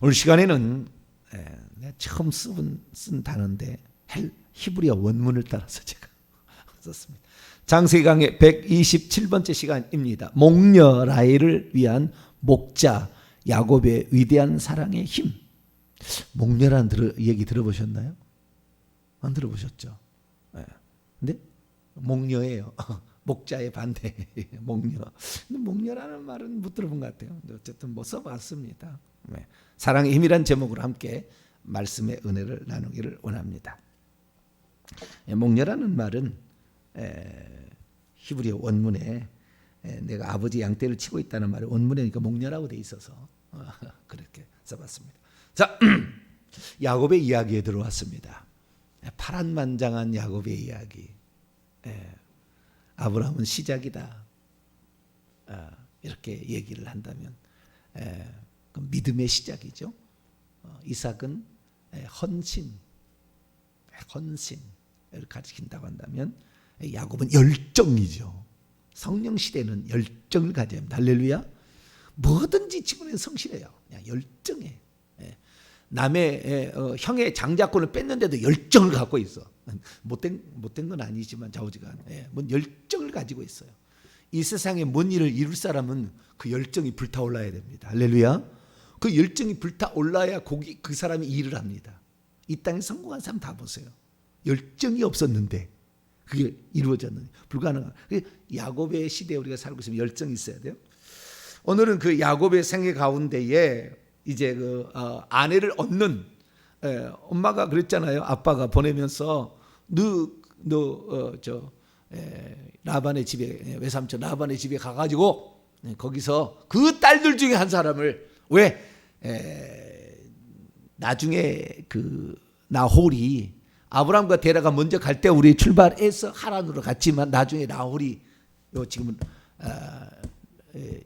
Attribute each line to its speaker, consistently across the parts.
Speaker 1: 오늘 시간에는 내가 처음 쓴 단어인데 히브리어 원문을 따라서 제가 썼습니다. 장세기강의 127번째 시간입니다. 목녀 라헬을 위한 목자 야곱의 위대한 사랑의 힘. 목녀라는 얘기 들어보셨나요? 안 들어보셨죠? 근데 목녀예요. 목자의 반대 목녀. 근데 목녀라는 말은 못 들어본 것 같아요. 어쨌든 뭐 써봤습니다. 사랑의 힘이란 제목으로 함께 말씀의 은혜를 나누기를 원합니다. 목녀라는 말은 히브리어 원문에 내가 아버지 양떼를 치고 있다는 말이 원문에 목녀라고 돼 있어서 그렇게 써봤습니다. 자, 야곱의 이야기에 들어왔습니다. 파란만장한 야곱의 이야기. 아브라함은 시작이다. 이렇게 얘기를 한다면 믿음의 시작이죠. 이삭은 헌신을 가리킨다고 한다면 야곱은 열정이죠. 성령 시대는 열정을 가져야 합니다. 할렐루야. 뭐든지 지구는 성실해요. 그냥 열정해. 남의 형의 장자권을 뺐는데도 열정을 갖고 있어. 못된 건 아니지만 좌우지간 뭔 열정을 가지고 있어요. 이 세상에 뭔 일을 이룰 사람은 그 열정이 불타올라야 됩니다. 할렐루야. 그 열정이 불타올라야 그 사람이 일을 합니다. 이 땅에 성공한 사람 다 보세요. 열정이 없었는데 그게 이루어졌는데 불가능한. 야곱의 시대에 우리가 살고 있으면 열정이 있어야 돼요. 오늘은 그 야곱의 생애 가운데에 이제 그 아내를 얻는 엄마가 그랬잖아요. 아빠가 보내면서 라반의 집에 외삼촌 라반의 집에 가가지고 거기서 그 딸들 중에 한 사람을 나중에 그 나홀이 아브람과 데라가 먼저 갈 때 우리 출발해서 하란으로 갔지만 나중에 나홀이 지금은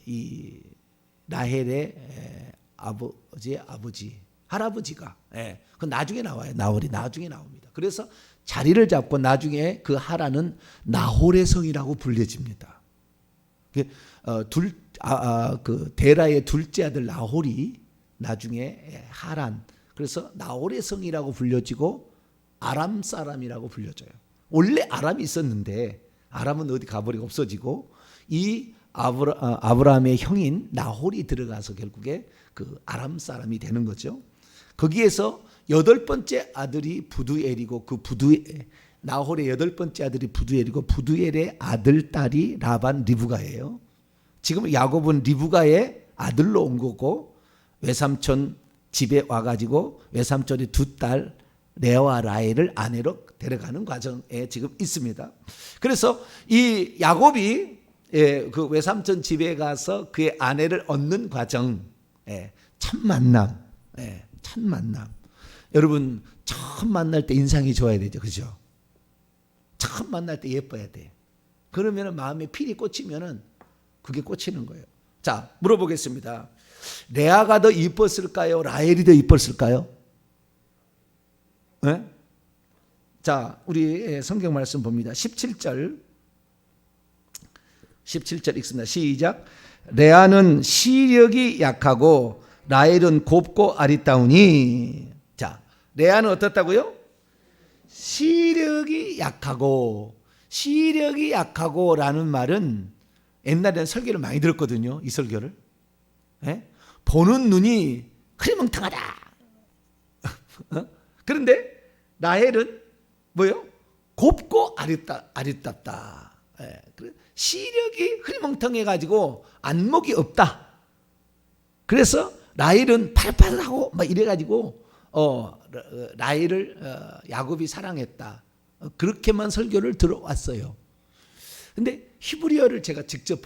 Speaker 1: 이 라헬의 아버지 할아버지가 그 나중에 나와요. 나홀이 나중에 나옵니다. 그래서 자리를 잡고 나중에 그 하란은 나홀의 성이라고 불려집니다. 그 데라의 둘째 아들 나홀이 나중에 하란, 그래서 나홀의 성이라고 불려지고 아람 사람이라고 불려져요. 원래 아람이 있었는데 아람은 어디 가버리고 없어지고 이 아브라함의 형인 나홀이 들어가서 결국에 그 아람 사람이 되는 거죠. 거기에서 8번째 아들이 부두엘이고 나홀의 8번째 아들이 부두엘이고 부두엘의 아들 딸이 라반 리브가예요. 지금 야곱은 리브가의 아들로 온 거고 외삼촌 집에 와가지고 외삼촌의 두 딸 레아와 라헬을 아내로 데려가는 과정에 지금 있습니다. 그래서 이 야곱이 그 외삼촌 집에 가서 그의 아내를 얻는 과정, 첫 만남. 여러분 처음 만날 때 인상이 좋아야 되죠, 그죠? 처음 만날 때 예뻐야 돼. 그러면 마음에 필이 꽂히면은 그게 꽂히는 거예요. 자, 물어보겠습니다. 레아가 더 이뻤을까요? 라헬이 더 이뻤을까요? 네? 자, 우리 성경 말씀 봅니다. 17절 읽습니다. 시작. 레아는 시력이 약하고 라헬은 곱고 아리따우니. 자, 레아는 어떻다고요? 시력이 약하고라는 말은 옛날에는 설교를 많이 들었거든요. 이 설교를. 보는 눈이 흐리멍텅하다. 그런데 라헬은 뭐요? 곱고 아리따다. 시력이 흐리멍텅해가지고 안목이 없다. 그래서 라헬은 파릇파릇하고 막 이래가지고 라헬을 야곱이 사랑했다. 그렇게만 설교를 들어왔어요. 근데 히브리어를 제가 직접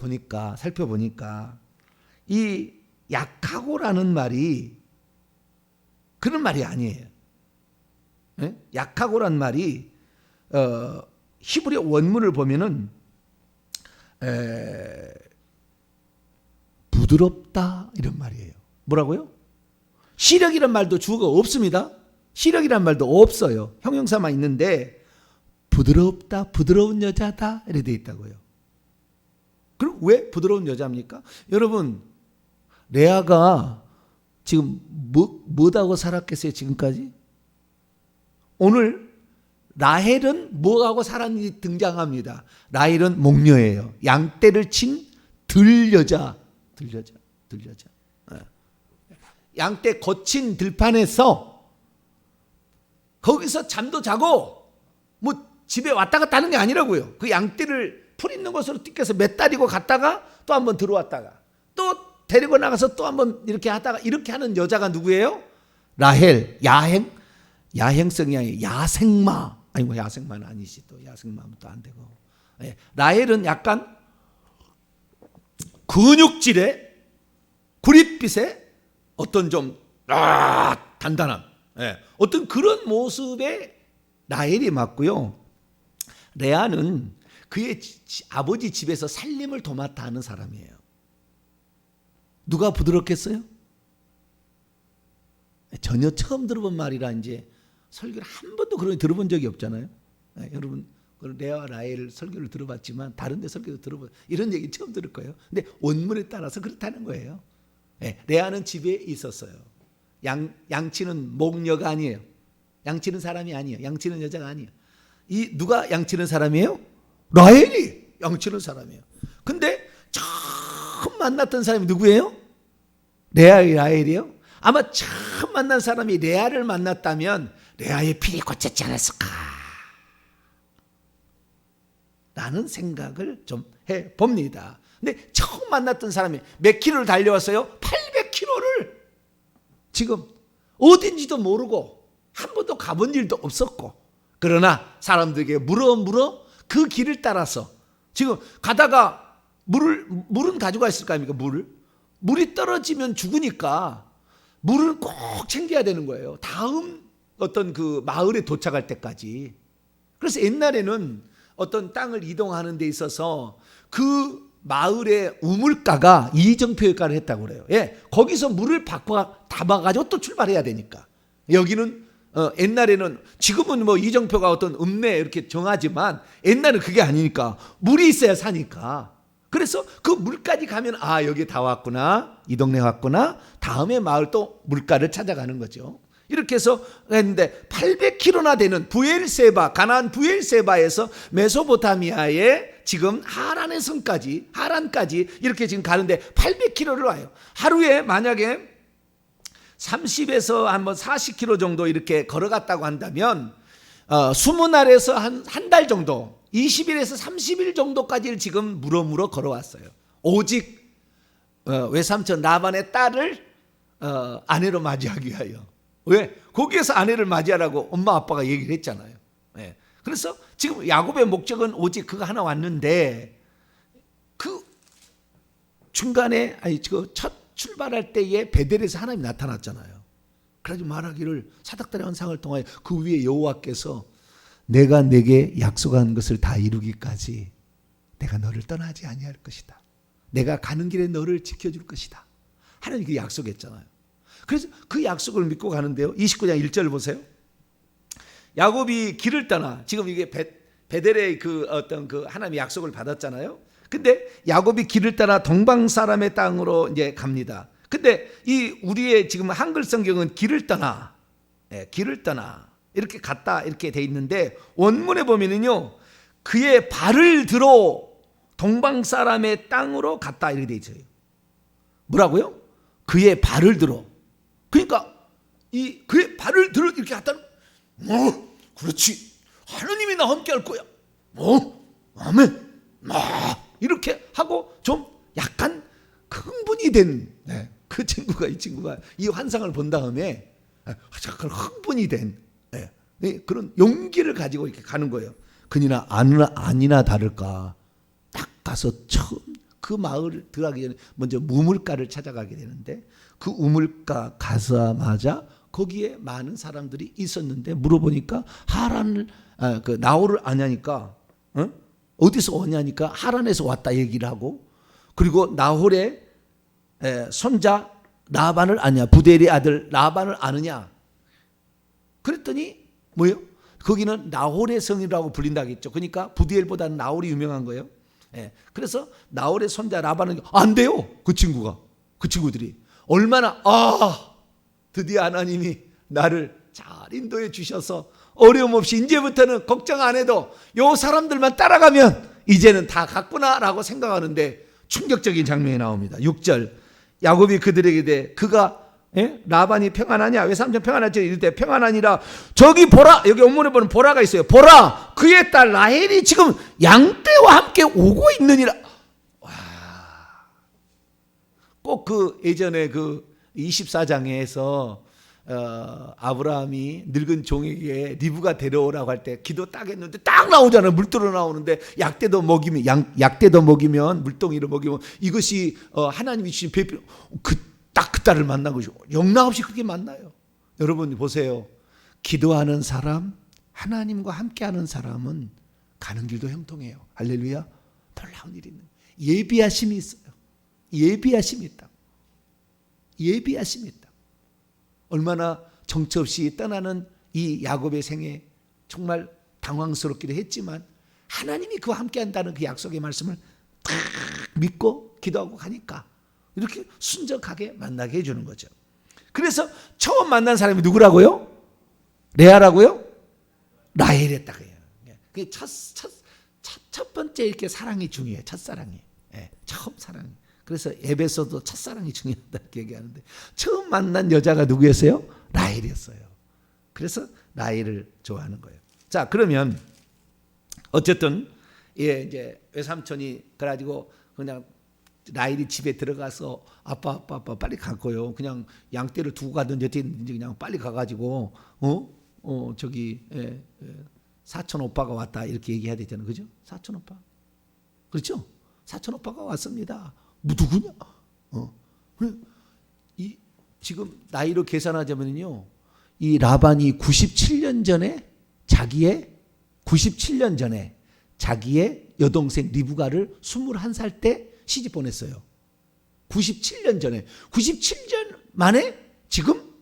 Speaker 1: 살펴보니까 이 약하고라는 말이 그런 말이 아니에요. 약하고란 말이 히브리어 원문을 보면은 부드럽다 이런 말이에요. 뭐라고요? 시력이란 말도 주어가 없습니다. 시력이란 말도 없어요. 형용사만 있는데 부드럽다, 부드러운 여자다 이렇게 돼 있다고요. 그럼 왜 부드러운 여자입니까? 여러분, 레아가 지금 뭐하고 살았겠어요 지금까지? 오늘 라헬은 뭐하고 살았는지 등장합니다. 라헬은 목녀예요. 양떼를 친 들여자. 양떼 거친 들판에서 거기서 잠도 자고 뭐 집에 왔다 갔다 하는 게 아니라고요. 그 양떼를 풀 있는 곳으로 뛰겨서 매다리고 갔다가 또 한번 들어왔다가 또 데리고 나가서 또 한번 이렇게 하다가 이렇게 하는 여자가 누구예요? 라헬. 야행성이 아니에요. 야생마. 아니 뭐 야생마는 아니지, 또 야생마는 또 안 되고. 예. 라헬은 약간 근육질에 구릿빛에 어떤 좀 단단한 어떤 그런 모습의 라헬이 맞고요. 레아는 그의 아버지 집에서 살림을 도맡아 하는 사람이에요. 누가 부드럽겠어요? 전혀 처음 들어본 말이라 이제 설교를 한 번도 그런 들어본 적이 없잖아요. 여러분 레아와 라헬 설교를 들어봤지만 다른 데 설교도 들어본 이런 얘기 처음 들을 거예요. 근데 원문에 따라서 그렇다는 거예요. 레아는 집에 있었어요. 양치는 목녀가 아니에요. 양치는 사람이 아니에요. 양치는 여자가 아니에요. 이 누가 양치는 사람이에요? 라헬이 양치는 사람이에요. 근데 처음 만났던 사람이 누구예요? 라헬이요? 아마 처음 만난 사람이 레아를 만났다면 레아의 필이 꽂혔지 않았을까 라는 생각을 좀 해봅니다. 근데 처음 만났던 사람이 몇 킬로를 달려왔어요? 800킬로를 지금 어딘지도 모르고 한 번도 가본 일도 없었고, 그러나 사람들에게 물어 그 길을 따라서 지금 가다가 물은 가지고 있을 거 아닙니까? 물이 떨어지면 죽으니까 물을 꼭 챙겨야 되는 거예요. 다음 어떤 그 마을에 도착할 때까지. 그래서 옛날에는 어떤 땅을 이동하는 데 있어서 그 마을의 우물가가 이정표역할을 했다고 그래요. 거기서 물을 담아가지고 또 출발해야 되니까. 여기는 옛날에는, 지금은 뭐 이정표가 어떤 읍내 이렇게 정하지만 옛날은 그게 아니니까 물이 있어야 사니까. 그래서 그 물까지 가면 여기 다 왔구나, 이 동네 왔구나, 다음에 마을 또 물가를 찾아가는 거죠. 이렇게 해서 했는데 800km나 되는 부엘세바, 가나안 부엘세바에서 메소포타미아의 지금 하란의 성까지, 하란까지 이렇게 지금 가는데 800km를 와요. 하루에 만약에 30에서 한번 40km 정도 이렇게 걸어갔다고 한다면 20날에서 한 달 정도, 20일에서 30일 정도까지를 지금 물어 걸어왔어요. 오직 외삼촌 라반의 딸을 아내로 맞이하기 위하여. 왜? 거기에서 아내를 맞이하라고 엄마 아빠가 얘기를 했잖아요. 그래서 지금 야곱의 목적은 오직 그거 하나 왔는데, 그 중간에 첫 출발할 때에 베델에서 하나님이 나타났잖아요. 그래서 말하기를, 사닥다리 환상을 통하여 그 위에 여호와께서 내가 내게 약속한 것을 다 이루기까지 내가 너를 떠나지 아니할 것이다. 내가 가는 길에 너를 지켜줄 것이다. 하나님이 그 약속했잖아요. 그래서 그 약속을 믿고 가는데요. 29장 1절 보세요. 야곱이 길을 떠나, 지금 이게 베델의 그 어떤 그 하나님의 약속을 받았잖아요. 근데 야곱이 길을 떠나 동방 사람의 땅으로 이제 갑니다. 근데 이 우리의 지금 한글 성경은 길을 떠나 이렇게 갔다 이렇게 돼 있는데, 원문에 보면은요, 그의 발을 들어 동방 사람의 땅으로 갔다 이렇게 돼 있어요. 뭐라고요? 그의 발을 들어. 그러니까 이 그의 발을 들어 이렇게 갔다는, 그렇지, 하느님이 나와 함께 할 거야. 아멘. 이렇게 하고 좀 약간 흥분이 된 그 친구가, 이 친구가 이 환상을 본 다음에 약간 흥분이 된 그런 용기를 가지고 이렇게 가는 거예요. 그러나 아니나 다를까, 딱 가서 처음 그 마을을 들어가기 전에 먼저 우물가를 찾아가게 되는데, 그 우물가 가자마자 거기에 많은 사람들이 있었는데, 물어보니까 그 나홀을 아냐니까, 어디서 오냐니까 하란에서 왔다 얘기를 하고, 그리고 나홀의 손자 라반을 아냐, 부델의 아들 라반을 아느냐 그랬더니 뭐예요? 거기는 나홀의 성이라고 불린다겠죠. 그러니까 부디엘보다는 나홀이 유명한 거예요. 그래서 나홀의 손자 라반은 안 돼요. 그 친구들이 얼마나 드디어 하나님이 나를 잘 인도해 주셔서 어려움 없이 이제부터는 걱정 안 해도 요 사람들만 따라가면 이제는 다 갔구나라고 생각하는데 충격적인 장면이 나옵니다. 6절 야곱이 그들에게 대해 그가 라반이 평안하냐 외삼촌 평안하지 이럴 때 평안하니라 저기 보라 여기 본문에 보면 보라가 있어요. 보라 그의 딸 라헬이 지금 양떼와 함께 오고 있느니라. 꼭 그 예전에 그 24장에서 아브라함이 늙은 종에게 리브가 데려오라고 할 때 기도 딱 했는데 딱 나오잖아요. 물들어 나오는데 약대도 먹이면 약대도 먹이면 물동이를 먹이면 이것이 하나님이 주신 배필 딱 그 딸을 만난 것이고 영락없이 그렇게 만나요. 여러분 보세요. 기도하는 사람 하나님과 함께하는 사람은 가는 길도 형통해요. 할렐루야. 놀라운 일이 있는 예비하심이 있어요. 예비하심이 있다. 예비하심이 있다. 얼마나 정처 없이 떠나는 이 야곱의 생에 정말 당황스럽기도 했지만 하나님이 그와 함께한다는 그 약속의 말씀을 딱 믿고 기도하고 가니까 이렇게 순적하게 만나게 해주는 거죠. 그래서 처음 만난 사람이 누구라고요? 레아라고요? 라헬이었다. 그게 첫 번째 이렇게 사랑이 중요해요. 첫사랑이. 처음 사랑이. 그래서 에베소도 첫사랑이 중요하다 이렇게 얘기하는데 처음 만난 여자가 누구였어요? 라헬이었어요. 그래서 라헬을 좋아하는 거예요. 자, 그러면 어쨌든 이제 외삼촌이 그래가지고 그냥 라헬이 집에 들어가서 아빠 빨리 가고요. 그냥 양떼를 두고 가든지 어떻게든지 그냥 빨리 가가지고 저기 사촌 오빠가 왔다 이렇게 얘기해야 되잖아요. 그죠? 사촌 오빠. 그렇죠? 사촌 오빠가 왔습니다. 뭐 누구냐? 이 지금 나이로 계산하자면요, 이 라반이 97년 전에 자기의 여동생 리브가를 21살 때 시집 보냈어요. 97년 전에 97년 만에 지금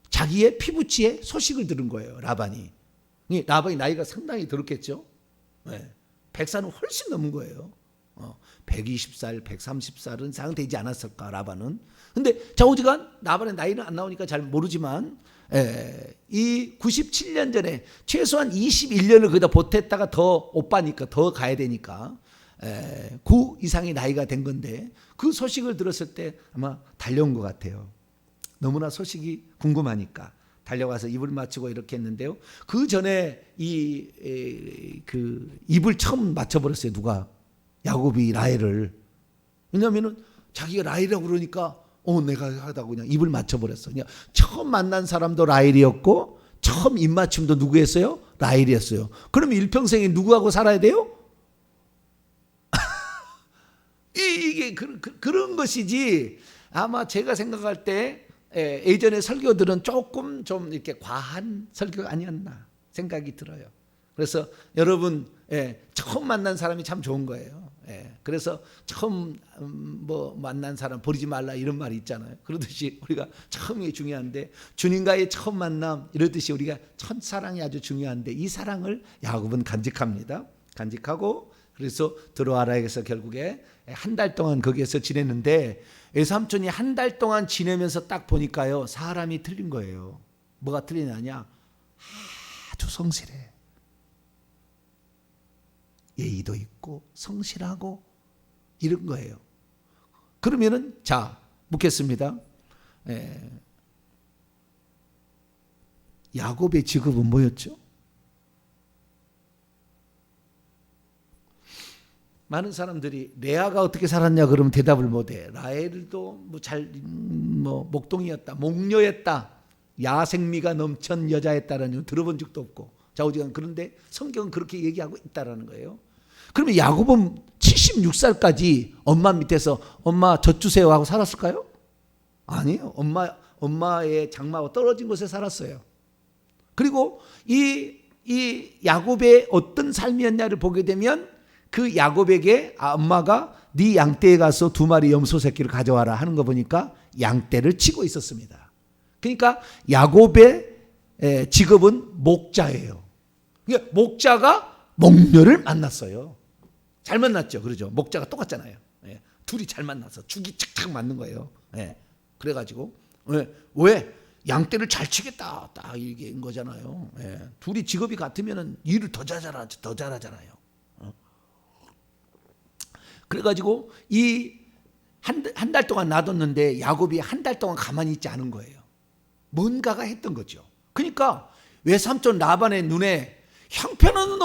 Speaker 1: 자기의 피부치에 소식을 들은 거예요. 라반이 나이가 상당히 들었겠죠. 100살은 훨씬 넘은 거예요. 120살, 130살은 상되지 않았을까 라반은. 근데 좌우지간 라반의 나이는 안 나오니까 잘 모르지만 이 97년 전에 최소한 21년을 거기다 보탰다가 더 오빠니까 더 가야 되니까 9 이상의 나이가 된 건데 그 소식을 들었을 때 아마 달려온 것 같아요. 너무나 소식이 궁금하니까 달려가서 입을 맞추고 이렇게 했는데요. 그 전에 그 입을 처음 맞춰버렸어요. 누가? 야곱이 라헬을. 왜냐하면은 자기가 라헬이라고 그러니까 내가 하다고 그냥 입을 맞춰버렸어. 그냥 처음 만난 사람도 라헬이었고 처음 입맞춤도 누구였어요? 라헬이었어요. 그러면 일평생에 누구하고 살아야 돼요? 이게 그런 것이지. 아마 제가 생각할 때 예전의 설교들은 조금 좀 이렇게 과한 설교가 아니었나 생각이 들어요. 그래서 여러분 처음 만난 사람이 참 좋은 거예요. 그래서 처음 만난 사람 버리지 말라 이런 말이 있잖아요. 그러듯이 우리가 처음이 중요한데 주님과의 처음 만남 이러듯이 우리가 첫사랑이 아주 중요한데 이 사랑을 야곱은 간직합니다. 간직하고 그래서 들어와라에서 결국에 한 달 동안 거기에서 지냈는데 외삼촌이 한 달 동안 지내면서 딱 보니까요 사람이 틀린 거예요. 뭐가 틀리냐냐? 아주 성실해. 예의도 있고 성실하고 이런 거예요. 그러면은 자 묻겠습니다. 야곱의 직업은 뭐였죠? 많은 사람들이 레아가 어떻게 살았냐 그러면 대답을 못해. 라헬도 목동이었다, 목녀였다, 야생미가 넘친 여자였다라는 들어본 적도 없고 좌우지간. 그런데 성경은 그렇게 얘기하고 있다라는 거예요. 그러면 야곱은 76살까지 엄마 밑에서 엄마 젖 주세요 하고 살았을까요? 아니에요. 엄마의 장마와 떨어진 곳에 살았어요. 그리고 이 야곱의 어떤 삶이었냐를 보게 되면 그 야곱에게 엄마가 네 양떼에 가서 2마리 염소 새끼를 가져와라 하는 거 보니까 양떼를 치고 있었습니다. 그러니까 야곱의 직업은 목자예요. 그러니까 목자가 목녀를 만났어요. 잘 만났죠. 그러죠. 목자가 똑같잖아요. 둘이 잘 만나서 죽이 착착 맞는 거예요. 그래가지고 왜? 양떼를 잘 치겠다, 딱 이게 거잖아요. 예. 둘이 직업이 같으면은 일을 더 잘하잖아요. 그래가지고 이 한 달 동안 놔뒀는데 야곱이 한 달 동안 가만히 있지 않은 거예요. 뭔가가 했던 거죠. 그러니까 외삼촌 라반의 눈에 형편없는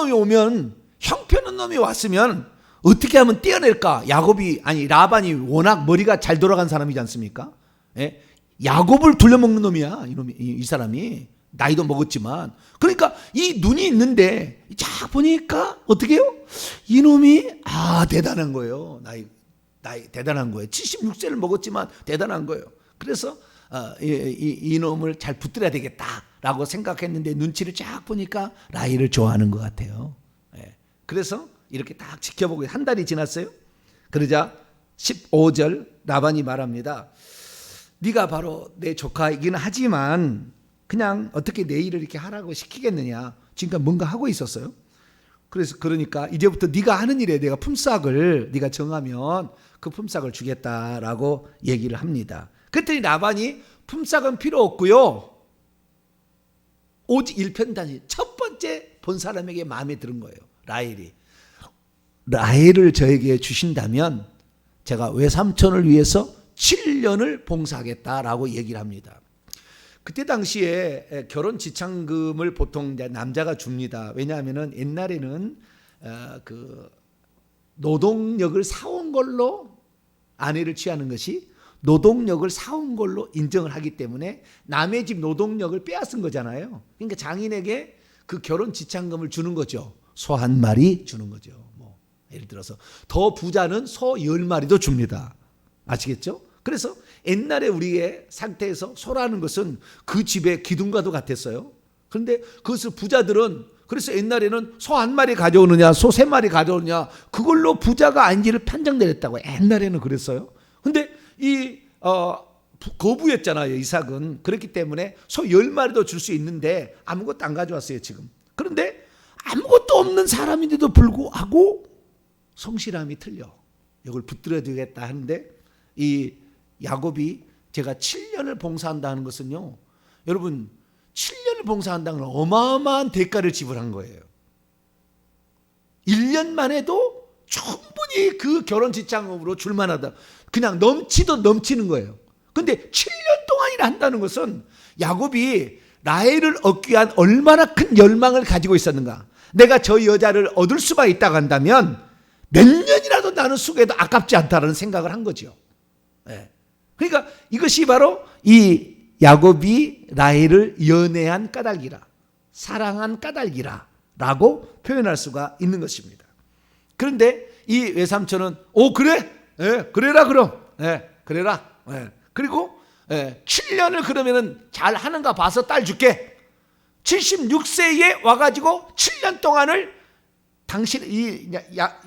Speaker 1: 놈이 왔으면 어떻게 하면 떼어낼까? 라반이 워낙 머리가 잘 돌아간 사람이지 않습니까? 예? 야곱을 둘러먹는 놈이야, 이 사람이. 나이도 먹었지만. 그러니까 이 눈이 있는데 쫙 보니까 어떻게 해요? 이놈이 대단한 거예요. 나이 대단한 거예요. 76세를 먹었지만 대단한 거예요. 그래서 이놈을 잘 붙들어야 되겠다라고 생각했는데 눈치를 쫙 보니까 라헬을 좋아하는 것 같아요. 예. 그래서 이렇게 딱 지켜보고 한 달이 지났어요. 그러자 15절 라반이 말합니다. 네가 바로 내 조카이긴 하지만 그냥 어떻게 내 일을 이렇게 하라고 시키겠느냐. 지금까지 뭔가 하고 있었어요. 그러니까 이제부터 네가 하는 일에 내가 품삯을 네가 정하면 그 품삯을 주겠다라고 얘기를 합니다. 그랬더니 라반이 품삯은 필요 없고요. 오직 일편단심. 첫 번째 본 사람에게 마음에 드는 거예요. 라헬을 저에게 주신다면 제가 외삼촌을 위해서 7년을 봉사하겠다라고 얘기를 합니다. 그때 당시에 결혼 지참금을 보통 남자가 줍니다. 왜냐하면 옛날에는 그 노동력을 사온 걸로 아내를 취하는 것이 노동력을 사온 걸로 인정을 하기 때문에 남의 집 노동력을 빼앗은 거잖아요. 그러니까 장인에게 그 결혼 지참금을 주는 거죠. 소 한 마리 주는 거죠. 예를 들어서 더 부자는 소 10마리도 줍니다. 아시겠죠? 그래서 옛날에 우리의 상태에서 소라는 것은 그 집의 기둥과도 같았어요. 그런데 그것을 부자들은 그래서 옛날에는 소 한 마리 가져오느냐 소 3마리 가져오느냐 그걸로 부자가 아닌지를 판정 내렸다고 옛날에는 그랬어요. 그런데 이 거부했잖아요. 이삭은. 그렇기 때문에 소 10마리도 줄 수 있는데 아무것도 안 가져왔어요 지금. 그런데 아무것도 없는 사람인데도 불구하고 성실함이 틀려. 이걸 붙들어 주겠다 하는데 이 야곱이 제가 7년을 봉사한다는 것은요. 여러분 7년을 봉사한다는 건 어마어마한 대가를 지불한 거예요. 1년만 해도 충분히 그 결혼 지참금으로 줄만하다. 그냥 넘치는 거예요. 근데 7년 동안이나 한다는 것은 야곱이 라헬을 얻기 위한 얼마나 큰 열망을 가지고 있었는가. 내가 저 여자를 얻을 수만 있다고 한다면 몇 년이라도 나는 수고해도 아깝지 않다는 생각을 한 거죠. 네. 그러니까 이것이 바로 이 야곱이 라헬을 연애한 까닭이라, 사랑한 까닭이라 라고 표현할 수가 있는 것입니다. 그런데 이 외삼촌은 그래? 그래라 그럼. 그래라. 그리고 7년을 그러면은 잘 하는가 봐서 딸 줄게. 76세에 와가지고 7년 동안을 당신 이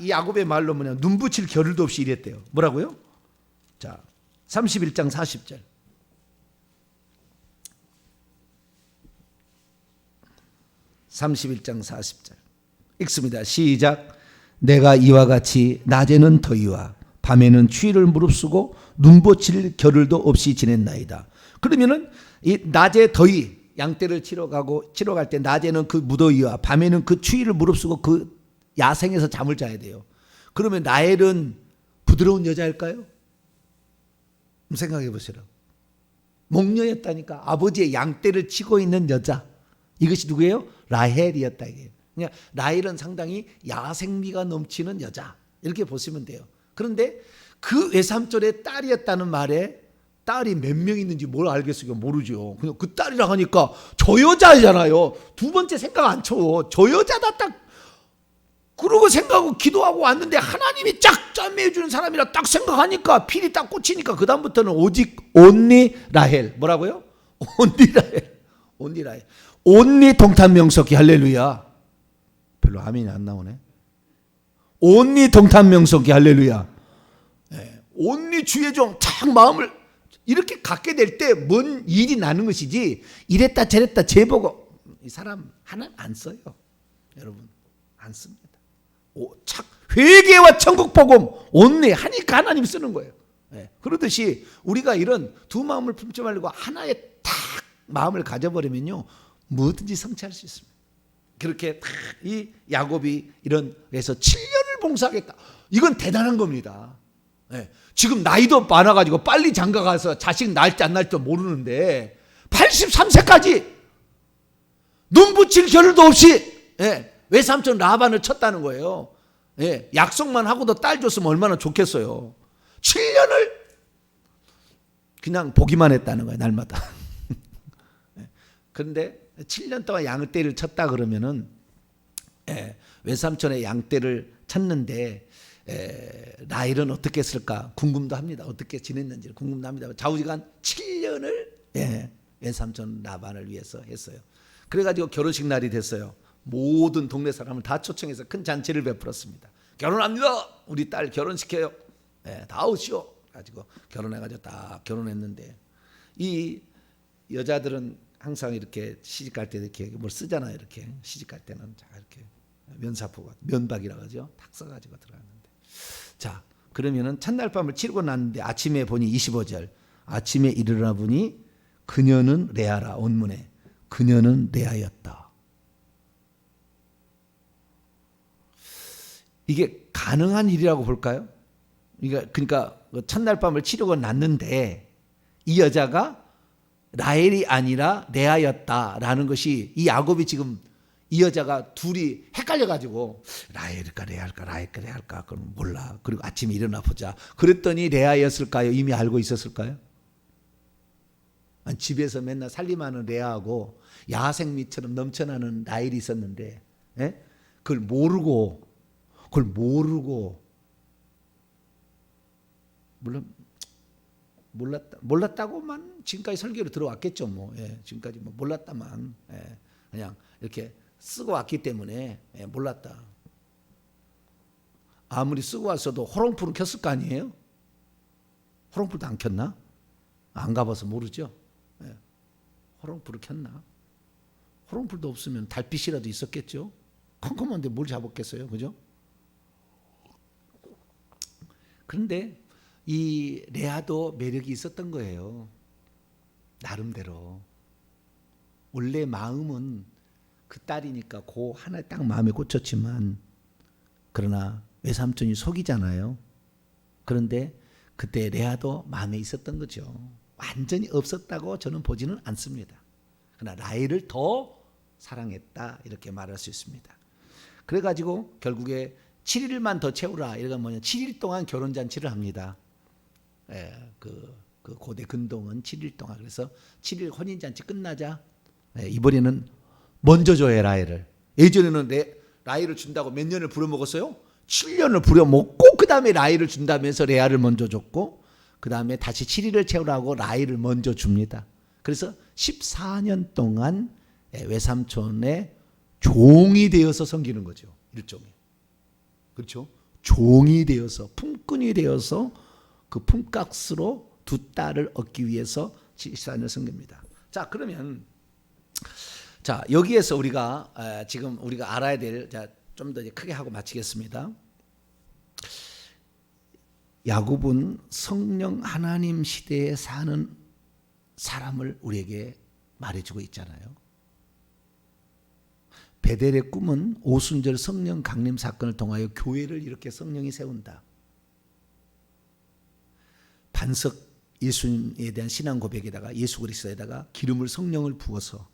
Speaker 1: 야곱의 말로 눈 붙일 겨를도 없이 일했대요. 뭐라고요? 자, 31장 40절. 31장 40절. 읽습니다. 시작. 내가 이와 같이 낮에는 더위와 밤에는 추위를 무릅쓰고 눈붙일 겨를도 없이 지냈나이다. 그러면은 이 낮에 더위, 양떼를 치러 갈 때 낮에는 그 무더위와 밤에는 그 추위를 무릅쓰고 그 야생에서 잠을 자야 돼요. 그러면 라헬은 부드러운 여자일까요? 생각해 보시라. 목녀였다니까. 아버지의 양떼를 치고 있는 여자. 이것이 누구예요? 라헬이었다 이게. 그러니까 라헬은 상당히 야생미가 넘치는 여자. 이렇게 보시면 돼요. 그런데 그 외삼촌의 딸이었다는 말에 딸이 몇 명 있는지 뭘 알겠어요? 모르죠. 그냥 그 딸이라 하니까 저 여자잖아요. 두 번째 생각 안 쳐. 저 여자다 딱 그러고 생각하고 기도하고 왔는데 하나님이 쫙 짬매해주는 사람이라 딱 생각하니까 필이 딱 꽂히니까 그 다음부터는 오직 온리 라헬. 뭐라고요? 온리 라헬. 온리 라헬. 온리 동탄명석이 할렐루야. 별로 아멘이 안 나오네. 온리 동탄명석이 할렐루야. 온리 주의 종 딱 마음을 이렇게 갖게 될 때 뭔 일이 나는 것이지 이랬다 저랬다 제보고 이 사람 하나는 안 써요. 여러분 안 씁니다. 회개와 천국 복음 온리 하니까 하나님 쓰는 거예요. 그러듯이 우리가 이런 두 마음을 품지 말고 하나에 탁 마음을 가져버리면요 뭐든지 성취할 수 있습니다. 그렇게 이 야곱이 이런 그래서 7년을 봉사하겠다. 이건 대단한 겁니다. 네. 지금 나이도 많아가지고 빨리 장가가서 자식 날지 안 날지 모르는데 83세까지 눈 붙일 겨를도 없이 외삼촌 라반을 쳤다는 거예요. 약속만 하고도 딸 줬으면 얼마나 좋겠어요. 7년을 그냥 보기만 했다는 거예요. 날마다. 그런데 7년 동안 양떼를 쳤다 그러면은 외삼촌의 양떼를 쳤는데 라헬은 어떻게 했을까 궁금도 합니다. 어떻게 지냈는지 궁금도 합니다. 좌우지간 7년을 외삼촌 라반을 위해서 했어요. 그래가지고 결혼식 날이 됐어요. 모든 동네 사람을 다 초청해서 큰 잔치를 베풀었습니다. 결혼합니다. 우리 딸 결혼시켜요. 다 오시오. 가지고 결혼해가지고 딱 결혼했는데 이 여자들은 항상 이렇게 시집갈 때 이렇게 뭘 쓰잖아요. 이렇게 시집갈 때는 자 이렇게 면사포가 면박이라 그러죠. 탁 써가지고 들어갔는데 자 그러면은 첫날 밤을 치르고 났는데 아침에 보니 25절 아침에 일어나 보니 그녀는 레아라 원문에 그녀는 레아였다. 이게 가능한 일이라고 볼까요? 그러니까 첫날 밤을 치르고 났는데 이 여자가 라헬이 아니라 레아였다라는 것이 이 야곱이 지금 이 여자가 둘이 헷갈려가지고 라헬일까 레아일까 그럼 몰라. 그리고 아침에 일어나 보자. 그랬더니 레아였을까요? 이미 알고 있었을까요? 집에서 맨날 살림하는 레아하고 야생미처럼 넘쳐나는 라헬이 있었는데 그걸 모르고 물론 몰랐다고만 지금까지 설교로 들어왔겠죠. 지금까지 몰랐다만 그냥 이렇게 쓰고 왔기 때문에 몰랐다. 아무리 쓰고 왔어도 호롱불은 켰을 거 아니에요? 호롱불도 안 켰나? 안 가봐서 모르죠. 호롱불을 켰나? 호롱불도 없으면 달빛이라도 있었겠죠. 컴컴한데 뭘 잡았겠어요, 그죠? 그런데 이 레아도 매력이 있었던 거예요. 나름대로. 원래 마음은 그 딸이니까 그 하나 딱 마음에 꽂혔지만 그러나 외삼촌이 속이잖아요. 그런데 그때 레아도 마음에 있었던 거죠. 완전히 없었다고 저는 보지는 않습니다. 그러나 라헬을 더 사랑했다 이렇게 말할 수 있습니다. 그래가지고 결국에 7일만 더 채우라. 이러가 뭐냐 7일 동안 결혼잔치를 합니다. 그 고대 근동은 7일 동안. 그래서 7일 혼인잔치 끝나자 이번에는 먼저 줘야 라헬을. 예전에는 라헬을 준다고 몇 년을 부려먹었어요? 7년을 부려먹고 그 다음에 라헬을 준다면서 레아를 먼저 줬고 그 다음에 다시 7일을 채우라고 라헬을 먼저 줍니다. 그래서 14년 동안 외삼촌의 종이 되어서 섬기는 거죠. 일종의. 그렇죠? 종이 되어서 품꾼이 되어서 그 품값으로 두 딸을 얻기 위해서 14년을 섬깁니다. 자 그러면 자 여기에서 우리가 지금 우리가 알아야 될 좀 더 크게 하고 마치겠습니다. 야곱은 성령 하나님 시대에 사는 사람을 우리에게 말해주고 있잖아요. 베델의 꿈은 오순절 성령 강림 사건을 통하여 교회를 이렇게 성령이 세운다. 반석 예수님에 대한 신앙 고백에다가 예수 그리스도에다가 기름을 성령을 부어서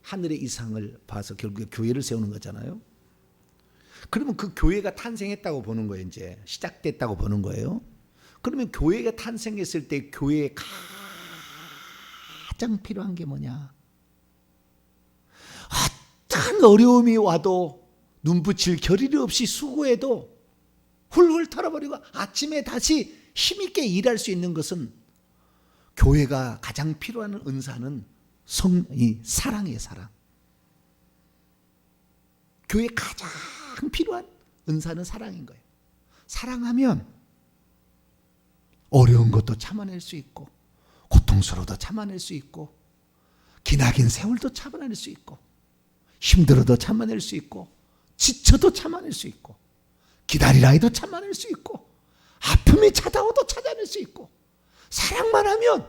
Speaker 1: 하늘의 이상을 봐서 결국에 교회를 세우는 거잖아요. 그러면 그 교회가 탄생했다고 보는 거예요. 이제 시작됐다고 보는 거예요. 그러면 교회가 탄생했을 때 교회에 가장 필요한 게 뭐냐? 어떤 어려움이 와도 눈 붙일 겨를이 없이 수고해도 훌훌 털어버리고 아침에 다시 힘있게 일할 수 있는 것은 교회가 가장 필요한 은사는 사랑이에요. 사랑. 교회에 가장 필요한 은사는 사랑인 거예요. 사랑하면 어려운 것도 참아낼 수 있고 고통스러워도 참아낼 수 있고 기나긴 세월도 참아낼 수 있고 힘들어도 참아낼 수 있고 지쳐도 참아낼 수 있고 기다리라 해도 참아낼 수 있고 아픔이 찾아오도 찾아낼 수 있고 사랑만 하면.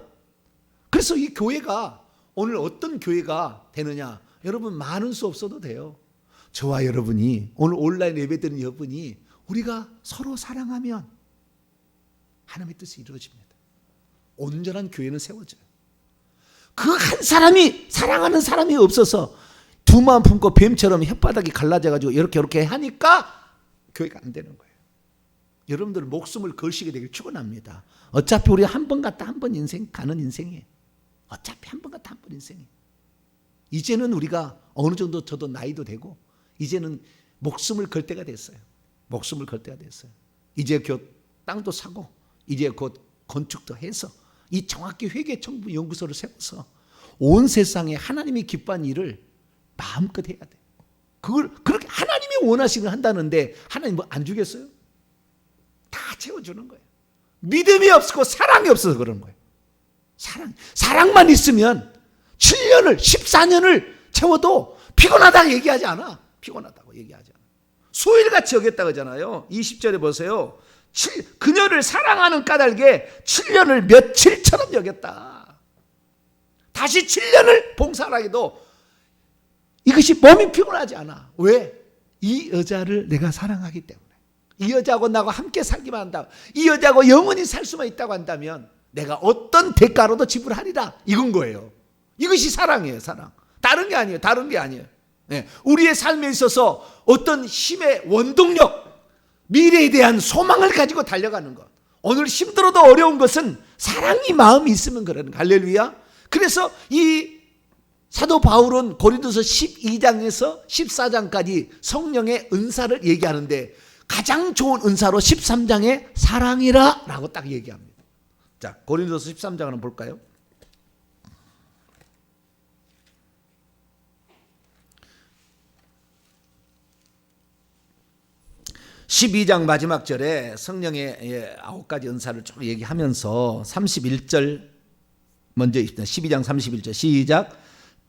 Speaker 1: 그래서 이 교회가 오늘 어떤 교회가 되느냐? 여러분 많은 수 없어도 돼요. 저와 여러분이 오늘 온라인 예배드리는 여러분이 우리가 서로 사랑하면 하나님의 뜻이 이루어집니다. 온전한 교회는 세워져요. 그 한 사람이 사랑하는 사람이 없어서 두 마음 품고 뱀처럼 혓바닥이 갈라져가지고 이렇게 하니까 교회가 안 되는 거예요. 여러분들 목숨을 걸시게 되길 축원합니다. 어차피 우리 한 번 갔다 한 번 인생 가는 인생이에요. 어차피 한 번 갔다 한 번 인생이에요. 이제는 우리가 어느 정도 저도 나이도 되고 이제는 목숨을 걸 때가 됐어요. 목숨을 걸 때가 됐어요. 이제 곧 땅도 사고 이제 곧 건축도 해서 이 정확히 회계청부 연구소를 세워서 온 세상에 하나님이 기뻐한 일을 마음껏 해야 돼. 그걸 그렇게 하나님이 원하시는 걸 한다는데 하나님 뭐 안 주겠어요? 다 채워주는 거예요. 믿음이 없고 사랑이 없어서 그런 거예요. 사랑만 있으면 7년을 14년을 채워도 피곤하다고 얘기하지 않아. 피곤하다고 얘기하지 않아. 수일같이 여겼다 그러잖아요. 20절에 보세요. 그녀를 사랑하는 까닭에 7년을 며칠처럼 여겼다. 다시 7년을 봉사를 하기도 이것이 몸이 피곤하지 않아. 왜? 이 여자를 내가 사랑하기 때문에. 이 여자하고 나하고 함께 살기만 한다. 이 여자하고 영원히 살 수만 있다고 한다면 내가 어떤 대가로도 지불하리라. 이건 거예요. 이것이 사랑이에요. 사랑. 다른 게 아니에요. 다른 게 아니에요. 네. 우리의 삶에 있어서 어떤 힘의 원동력, 미래에 대한 소망을 가지고 달려가는 것. 오늘 힘들어도 어려운 것은 사랑이 마음이 있으면 그러는 거. 할렐루야. 그래서 이 사도 바울은 고린도서 12장에서 14장까지 성령의 은사를 얘기하는데 가장 좋은 은사로 13장에 사랑이라 라고 딱 얘기합니다. 자, 고린도서 13장을 한번 볼까요? (12장) 마지막 절에 성령의 9가지 은사를 쭉 얘기하면서 31절 먼저 읽습니다. 12장 31절 시작.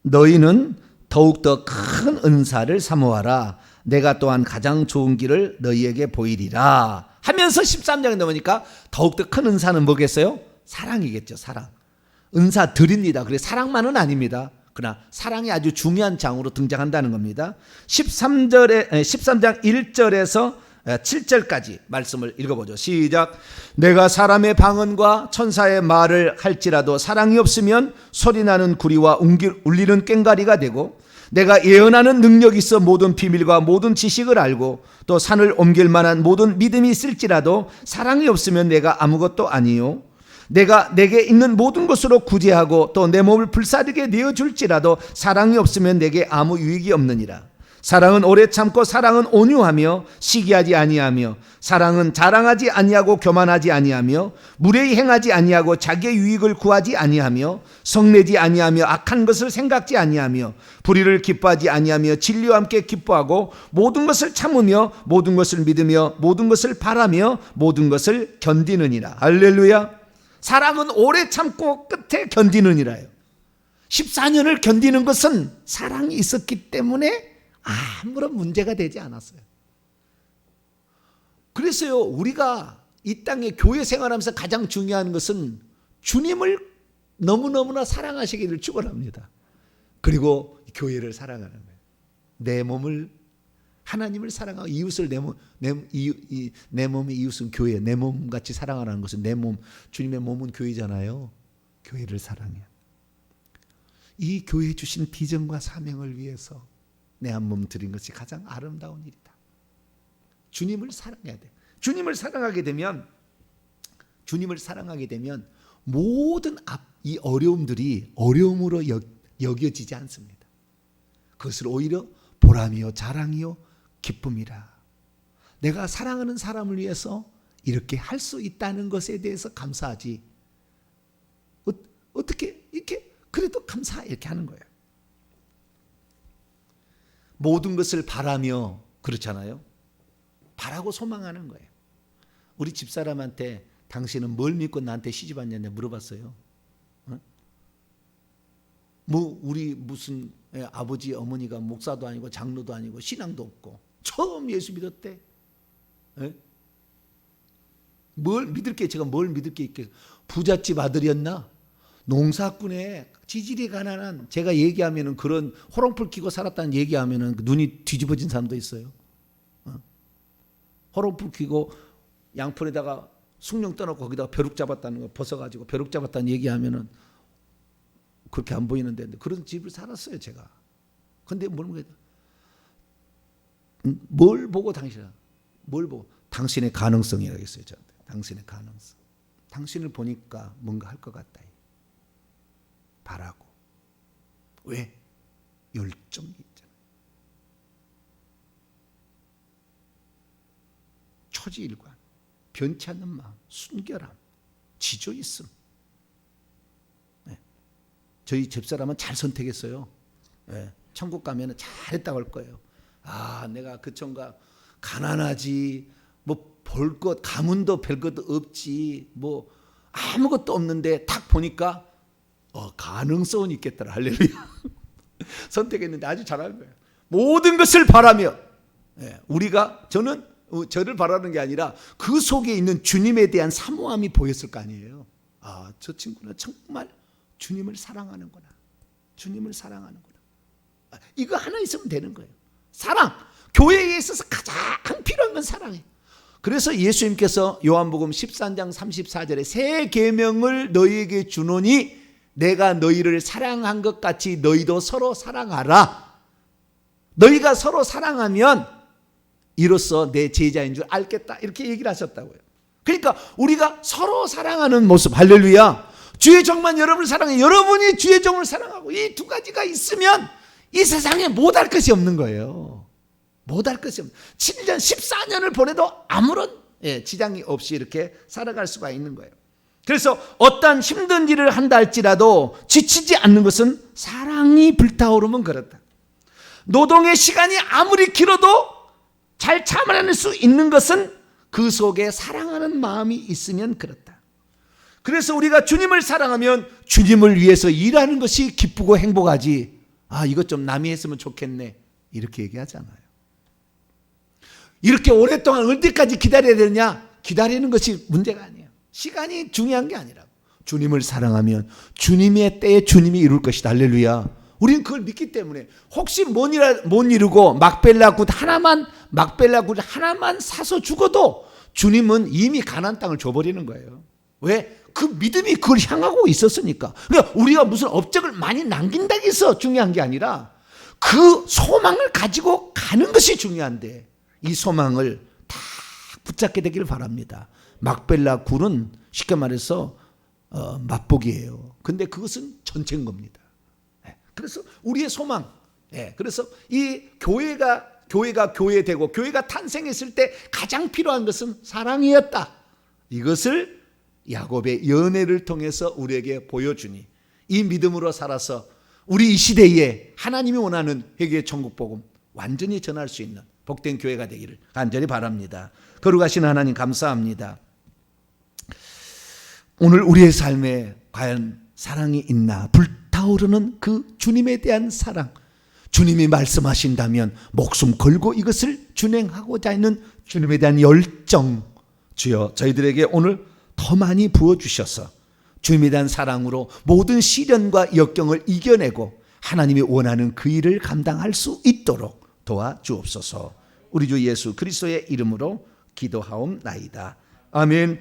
Speaker 1: 너희는 더욱더 큰 은사를 사모하라. 내가 또한 가장 좋은 길을 너희에게 보이리라 하면서 13장에 넘으니까 더욱더 큰 은사는 뭐겠어요? 사랑이겠죠. 사랑. 은사 드립니다. 그래 사랑만은 아닙니다. 그러나 사랑이 아주 중요한 장으로 등장한다는 겁니다. 13장 1절에서 7절까지 말씀을 읽어보죠. 시작. 내가 사람의 방언과 천사의 말을 할지라도 사랑이 없으면 소리나는 구리와 울리는 꽹과리가 되고 내가 예언하는 능력이 있어 모든 비밀과 모든 지식을 알고 또 산을 옮길 만한 모든 믿음이 있을지라도 사랑이 없으면 내가 아무것도 아니요 내가 내게 있는 모든 것으로 구제하고 또 내 몸을 불사르게 내어줄지라도 사랑이 없으면 내게 아무 유익이 없느니라. 사랑은 오래 참고 사랑은 온유하며 시기하지 아니하며 사랑은 자랑하지 아니하고 교만하지 아니하며 무례히 행하지 아니하고 자기의 유익을 구하지 아니하며 성내지 아니하며 악한 것을 생각지 아니하며 불의를 기뻐하지 아니하며 진리와 함께 기뻐하고 모든 것을 참으며 모든 것을 믿으며 모든 것을 바라며 모든 것을 견디느니라. 할렐루야. 사랑은 오래 참고 끝에 견디느니라요. 14년을 견디는 것은 사랑이 있었기 때문에 아무런 문제가 되지 않았어요. 그래서요, 우리가 이 땅에 교회 생활하면서 가장 중요한 것은 주님을 너무너무나 사랑하시기를 축원합니다. 그리고 교회를 사랑하는 거예요. 내 몸을 하나님을 사랑하고 이웃을 내 몸의 이웃은 교회, 내 몸같이 사랑하라는 것은 내 몸, 주님의 몸은 교회잖아요. 교회를 사랑해요. 이 교회 주신 비전과 사명을 위해서 내 한 몸 드린 것이 가장 아름다운 일이다. 주님을 사랑해야 돼. 주님을 사랑하게 되면 모든 이 어려움들이 어려움으로 여겨지지 않습니다. 그것을 오히려 보람이요 자랑이요 기쁨이라. 내가 사랑하는 사람을 위해서 이렇게 할 수 있다는 것에 대해서 감사하지. 어떻게 이렇게 그래도 감사 이렇게 하는 거예요. 모든 것을 바라며 그렇잖아요. 바라고 소망하는 거예요. 우리 집사람한테 당신은 뭘 믿고 나한테 시집 왔냐고 물어봤어요. 뭐 우리 무슨 아버지 어머니가 목사도 아니고 장로도 아니고 신앙도 없고 처음 예수 믿었대. 뭘 믿을 게 제가 뭘 믿을 게 있겠어요. 부잣집 아들이었나? 농사꾼의 지질이 가난한, 제가 얘기하면은 그런 호롱불 끼고 살았다는 얘기하면은 눈이 뒤집어진 사람도 있어요. 호롱불 끼고 양푼에다가 숭늉 떠놓고 거기다가 벼룩 잡았다는 거 벗어가지고 벼룩 잡았다는 얘기하면은 그렇게 안 보이는데 그런 집을 살았어요 제가. 근데 뭘 보고 뭘 보고 당신의 가능성이라고 했어요 저한테. 당신의 가능성. 당신을 보니까 뭔가 할 것 같다. 바라고. 왜? 열정이 있잖아요. 초지일관, 변치 않는 마음, 순결함, 지조있음. 네. 저희 집사람은 잘 선택했어요. 네. 천국 가면 잘했다고 할 거예요. 아, 내가 그 청각 가난하지, 뭐 볼 것, 가문도 별 것도 없지, 뭐 아무것도 없는데 딱 보니까 가능성은 있겠더라. 할렐루야. 선택했는데 아주 잘하는 거예요. 모든 것을 바라며, 저를 바라는 게 아니라 그 속에 있는 주님에 대한 사모함이 보였을 거 아니에요. 아, 저 친구는 정말 주님을 사랑하는구나. 주님을 사랑하는구나. 이거 하나 있으면 되는 거예요. 사랑. 교회에 있어서 가장 필요한 건 사랑이에요. 그래서 예수님께서 요한복음 13장 34절에 새 계명을 너희에게 주노니 내가 너희를 사랑한 것 같이 너희도 서로 사랑하라. 너희가 서로 사랑하면 이로써 내 제자인 줄 알겠다. 이렇게 얘기를 하셨다고요. 그러니까 우리가 서로 사랑하는 모습. 할렐루야. 주의 종만 여러분을 사랑해. 여러분이 주의 종을 사랑하고 이 두 가지가 있으면 이 세상에 못할 것이 없는 거예요. 못할 것이 없는. 7년 14년을 보내도 아무런 지장이 없이 이렇게 살아갈 수가 있는 거예요. 그래서 어떠한 힘든 일을 한다 할지라도 지치지 않는 것은 사랑이 불타오르면 그렇다. 노동의 시간이 아무리 길어도 잘 참아낼 수 있는 것은 그 속에 사랑하는 마음이 있으면 그렇다. 그래서 우리가 주님을 사랑하면 주님을 위해서 일하는 것이 기쁘고 행복하지, 아, 이것 좀 남이 했으면 좋겠네, 이렇게 얘기하잖아요. 이렇게 오랫동안 언제까지 기다려야 되느냐? 기다리는 것이 문제가 아니에요. 시간이 중요한 게 아니라고. 주님을 사랑하면 주님의 때에 주님이 이룰 것이다. 할렐루야. 우리는 그걸 믿기 때문에 혹시 못 이루고 막벨라 굿 하나만 사서 죽어도 주님은 이미 가나안 땅을 줘버리는 거예요. 왜? 그 믿음이 그걸 향하고 있었으니까. 그러니까 우리가 무슨 업적을 많이 남긴다고 해서 중요한 게 아니라 그 소망을 가지고 가는 것이 중요한데, 이 소망을 다 붙잡게 되기를 바랍니다. 막벨라 굴은 쉽게 말해서 맛보기예요. 근데 그것은 전체인 겁니다. 그래서 우리의 소망, 그래서 이 교회가 교회되고 교회가 탄생했을 때 가장 필요한 것은 사랑이었다. 이것을 야곱의 연애를 통해서 우리에게 보여주니 이 믿음으로 살아서 우리 이 시대에 하나님이 원하는 회개의 천국 복음 완전히 전할 수 있는 복된 교회가 되기를 간절히 바랍니다. 거룩하신 하나님 감사합니다. 오늘 우리의 삶에 과연 사랑이 있나? 불타오르는 그 주님에 대한 사랑, 주님이 말씀하신다면 목숨 걸고 이것을 준행하고자 하는 주님에 대한 열정, 주여 저희들에게 오늘 더 많이 부어주셔서 주님에 대한 사랑으로 모든 시련과 역경을 이겨내고 하나님이 원하는 그 일을 감당할 수 있도록 도와주옵소서. 우리 주 예수 그리스도의 이름으로 기도하옵나이다. 아멘.